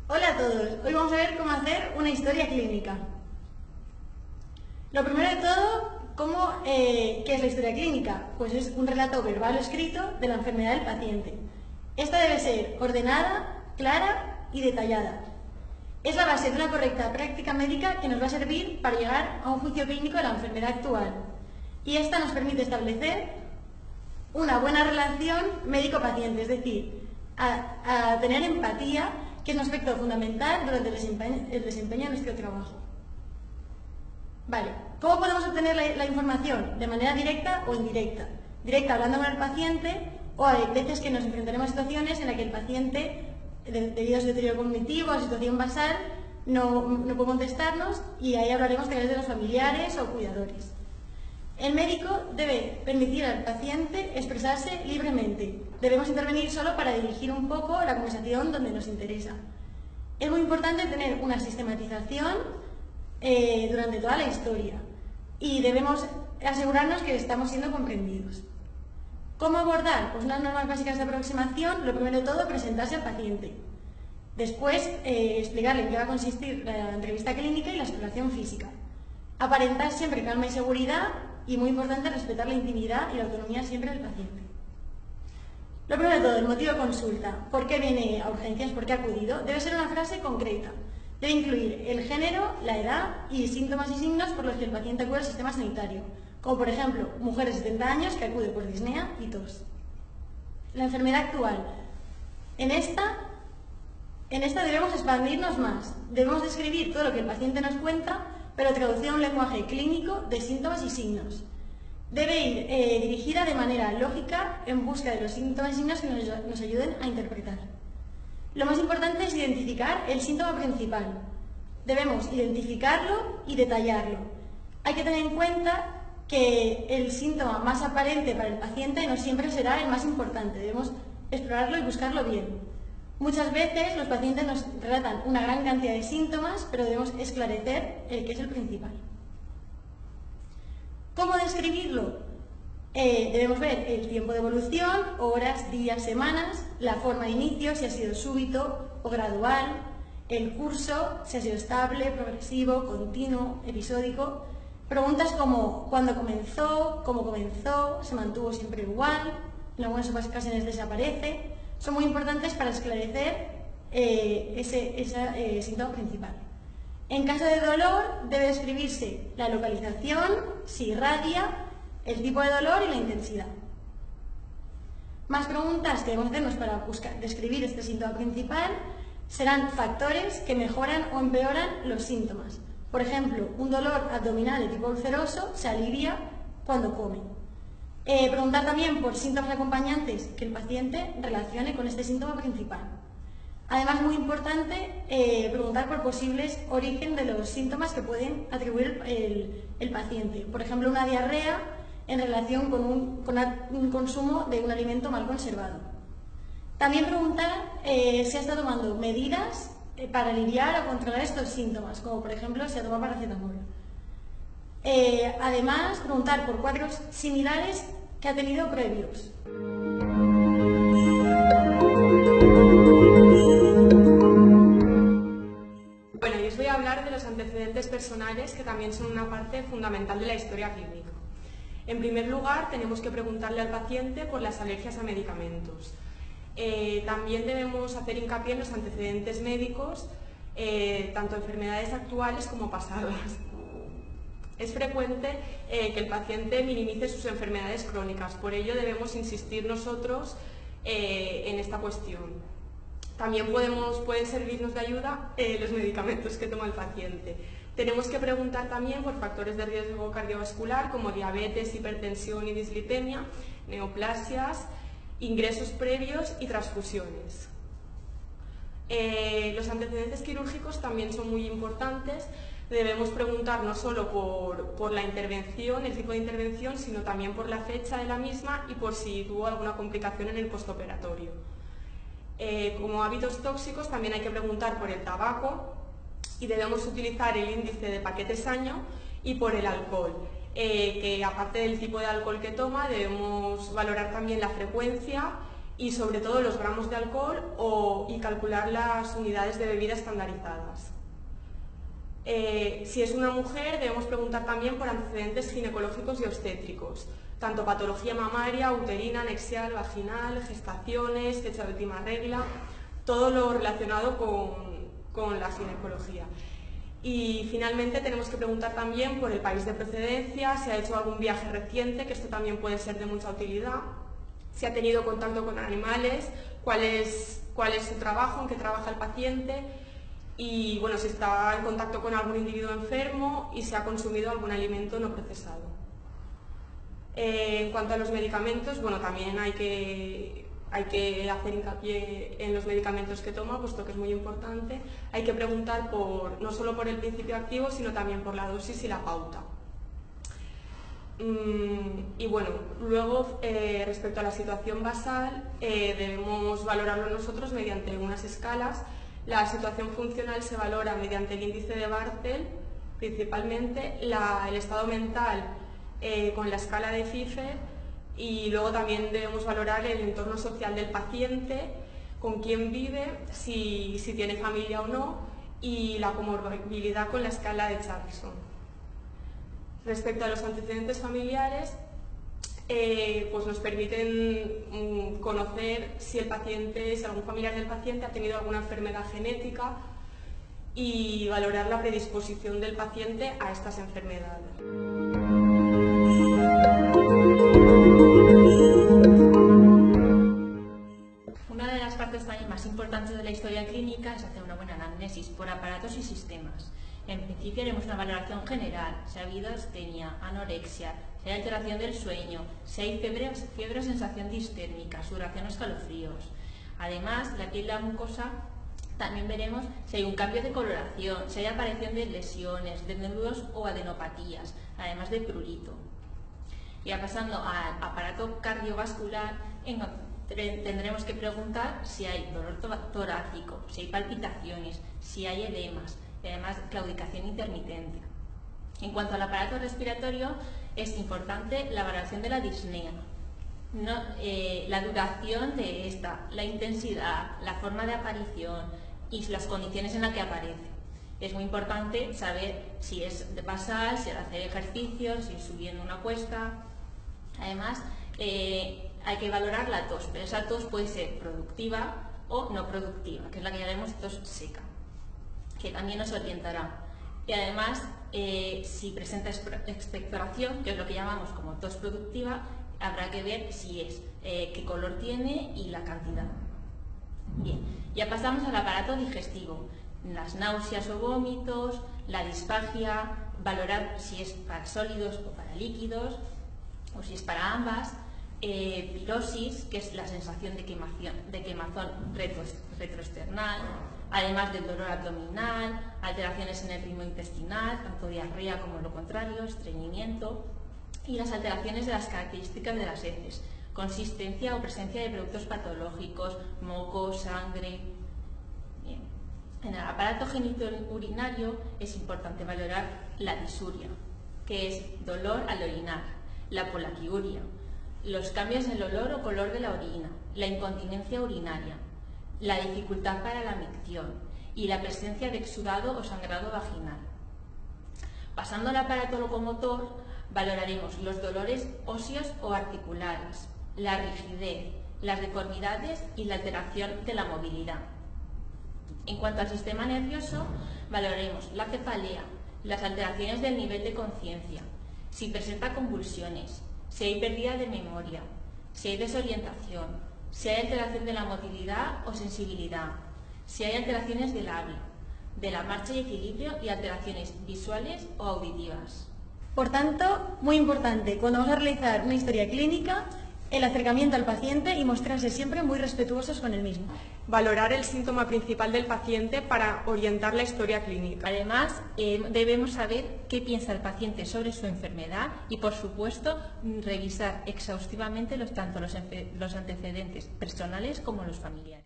Hola a todos, hoy vamos a ver cómo hacer una historia clínica. Lo primero de todo, ¿qué es la historia clínica? Pues es un relato verbal o escrito de la enfermedad del paciente. Esta debe ser ordenada, clara y detallada. Es la base de una correcta práctica médica que nos va a servir para llegar a un juicio clínico de la enfermedad actual. Y esta nos permite establecer una buena relación médico-paciente, es decir, a tener empatía, que es un aspecto fundamental durante el desempeño de nuestro trabajo. Vale, ¿cómo podemos obtener la información? De manera directa o indirecta. Directa hablando con el paciente, o hay veces que nos enfrentaremos a situaciones en las que el paciente, debido a su deterioro cognitivo, a su situación basal, no puede contestarnos, y ahí hablaremos a través de los familiares o cuidadores. El médico debe permitir al paciente expresarse libremente. Debemos intervenir solo para dirigir un poco la conversación donde nos interesa. Es muy importante tener una sistematización durante toda la historia y debemos asegurarnos que estamos siendo comprendidos. ¿Cómo abordar? Pues unas normas básicas de aproximación. Lo primero de todo, presentarse al paciente. Después, explicarle en qué va a consistir la entrevista clínica y la exploración física. Aparentar siempre calma y seguridad, y muy importante, respetar la intimidad y la autonomía siempre del paciente. Lo primero de todo, el motivo de consulta. ¿Por qué viene a urgencias? ¿Por qué ha acudido? Debe ser una frase concreta. Debe incluir el género, la edad y síntomas y signos por los que el paciente acude al sistema sanitario, como por ejemplo, mujer de 70 años que acude por disnea y tos. La enfermedad actual. En esta debemos expandirnos más. Debemos describir todo lo que el paciente nos cuenta, pero traducir a un lenguaje clínico de síntomas y signos. Debe ir dirigida de manera lógica en busca de los síntomas y signos que nos ayuden a interpretar. Lo más importante es identificar el síntoma principal. Debemos identificarlo y detallarlo. Hay que tener en cuenta que el síntoma más aparente para el paciente no siempre será el más importante. Debemos explorarlo y buscarlo bien. Muchas veces los pacientes nos relatan una gran cantidad de síntomas, pero debemos esclarecer el que es el principal. ¿Cómo describirlo? Debemos ver el tiempo de evolución, horas, días, semanas, la forma de inicio, si ha sido súbito o gradual, el curso, si ha sido estable, progresivo, continuo, episódico. Preguntas como ¿cuándo comenzó?, ¿cómo comenzó?, ¿se mantuvo siempre igual?, en algunas ocasiones desaparece. Son muy importantes para esclarecer ese síntoma principal. En caso de dolor, debe describirse la localización, si irradia, el tipo de dolor y la intensidad. Más preguntas que debemos hacernos para describir este síntoma principal serán factores que mejoran o empeoran los síntomas. Por ejemplo, un dolor abdominal de tipo ulceroso se alivia cuando come. Preguntar también por síntomas acompañantes que el paciente relacione con este síntoma principal. Además, muy importante, preguntar por posibles orígenes de los síntomas que pueden atribuir el paciente. Por ejemplo, una diarrea en relación con un consumo de un alimento mal conservado. También preguntar si ha estado tomando medidas para aliviar o controlar estos síntomas, como por ejemplo si ha tomado paracetamol. Además, preguntar por cuadros similares que ha tenido previos. Bueno, y os voy a hablar de los antecedentes personales, que también son una parte fundamental de la historia clínica. En primer lugar, tenemos que preguntarle al paciente por las alergias a medicamentos. También debemos hacer hincapié en los antecedentes médicos, tanto enfermedades actuales como pasadas. Es frecuente que el paciente minimice sus enfermedades crónicas, por ello debemos insistir nosotros en esta cuestión. También pueden servirnos de ayuda los medicamentos que toma el paciente. Tenemos que preguntar también por factores de riesgo cardiovascular como diabetes, hipertensión y dislipemia, neoplasias, ingresos previos y transfusiones. Los antecedentes quirúrgicos también son muy importantes. Debemos preguntar no solo por la intervención, el tipo de intervención, sino también por la fecha de la misma y por si tuvo alguna complicación en el postoperatorio. Como hábitos tóxicos también hay que preguntar por el tabaco y debemos utilizar el índice de paquetes año y por el alcohol, que aparte del tipo de alcohol que toma debemos valorar también la frecuencia y sobre todo los gramos de alcohol y calcular las unidades de bebida estandarizadas. Si es una mujer, debemos preguntar también por antecedentes ginecológicos y obstétricos, tanto patología mamaria, uterina, anexial, vaginal, gestaciones, fecha de última regla, todo lo relacionado con la ginecología. Y finalmente tenemos que preguntar también por el país de procedencia, si ha hecho algún viaje reciente, que esto también puede ser de mucha utilidad, si ha tenido contacto con animales, cuál es su trabajo, en qué trabaja el paciente, y bueno, si está en contacto con algún individuo enfermo y si ha consumido algún alimento no procesado. En cuanto a los medicamentos, bueno, también hay que hacer hincapié en los medicamentos que toma, puesto que es muy importante. Hay que preguntar no solo por el principio activo, sino también por la dosis y la pauta. Y bueno, luego respecto a la situación basal, debemos valorarlo nosotros mediante unas escalas. La situación funcional se valora mediante el índice de Barthel, principalmente, el estado mental con la escala de Pfeiffer, y luego también debemos valorar el entorno social del paciente, con quién vive, si tiene familia o no, y la comorbilidad con la escala de Charlson. Respecto a los antecedentes familiares, pues nos permiten conocer si algún familiar del paciente ha tenido alguna enfermedad genética y valorar la predisposición del paciente a estas enfermedades. Una de las partes también más importantes de la historia clínica es hacer una buena anamnesis por aparatos y sistemas. En principio haremos una valoración general, si ha habido astenia, anorexia, si hay alteración del sueño, si hay fiebre o sensación distérmica, sudoración o escalofríos. Además, la piel de la mucosa también veremos si hay un cambio de coloración, si hay aparición de lesiones, de nódulos o adenopatías, además de prurito. Ya pasando al aparato cardiovascular, tendremos que preguntar si hay dolor torácico, si hay palpitaciones, si hay edemas, y además claudicación intermitente. En cuanto al aparato respiratorio, es importante la valoración de la disnea, la duración de esta, la intensidad, la forma de aparición y las condiciones en las que aparece. Es muy importante saber si es basal, si es hacer ejercicio, si es subiendo una cuesta. Además, hay que valorar la tos, pero esa tos puede ser productiva o no productiva, que es la que llamamos tos seca, que también nos orientará. Y además, si presenta expectoración, que es lo que llamamos como tos productiva, habrá que ver si es, qué color tiene y la cantidad. Bien, ya pasamos al aparato digestivo, las náuseas o vómitos, la disfagia, valorar si es para sólidos o para líquidos, o si es para ambas, pirosis, que es la sensación de quemazón retroesternal, además del dolor abdominal, alteraciones en el ritmo intestinal, tanto diarrea como lo contrario, estreñimiento, y las alteraciones de las características de las heces, consistencia o presencia de productos patológicos, moco, sangre. Bien. En el aparato genitourinario es importante valorar la disuria, que es dolor al orinar, la polaquiuria, los cambios en el olor o color de la orina, la incontinencia urinaria, la dificultad para la micción y la presencia de exudado o sangrado vaginal. Pasando al aparato locomotor, valoraremos los dolores óseos o articulares, la rigidez, las deformidades y la alteración de la movilidad. En cuanto al sistema nervioso, valoraremos la cefalea, las alteraciones del nivel de conciencia, si presenta convulsiones, si hay pérdida de memoria, si hay desorientación, si hay alteración de la motilidad o sensibilidad, si hay alteraciones del habla, de la marcha y equilibrio y alteraciones visuales o auditivas. Por tanto, muy importante, cuando vamos a realizar una historia clínica, el acercamiento al paciente y mostrarse siempre muy respetuosos con el mismo. Valorar el síntoma principal del paciente para orientar la historia clínica. Además, debemos saber qué piensa el paciente sobre su enfermedad y, por supuesto, revisar exhaustivamente tanto los antecedentes personales como los familiares.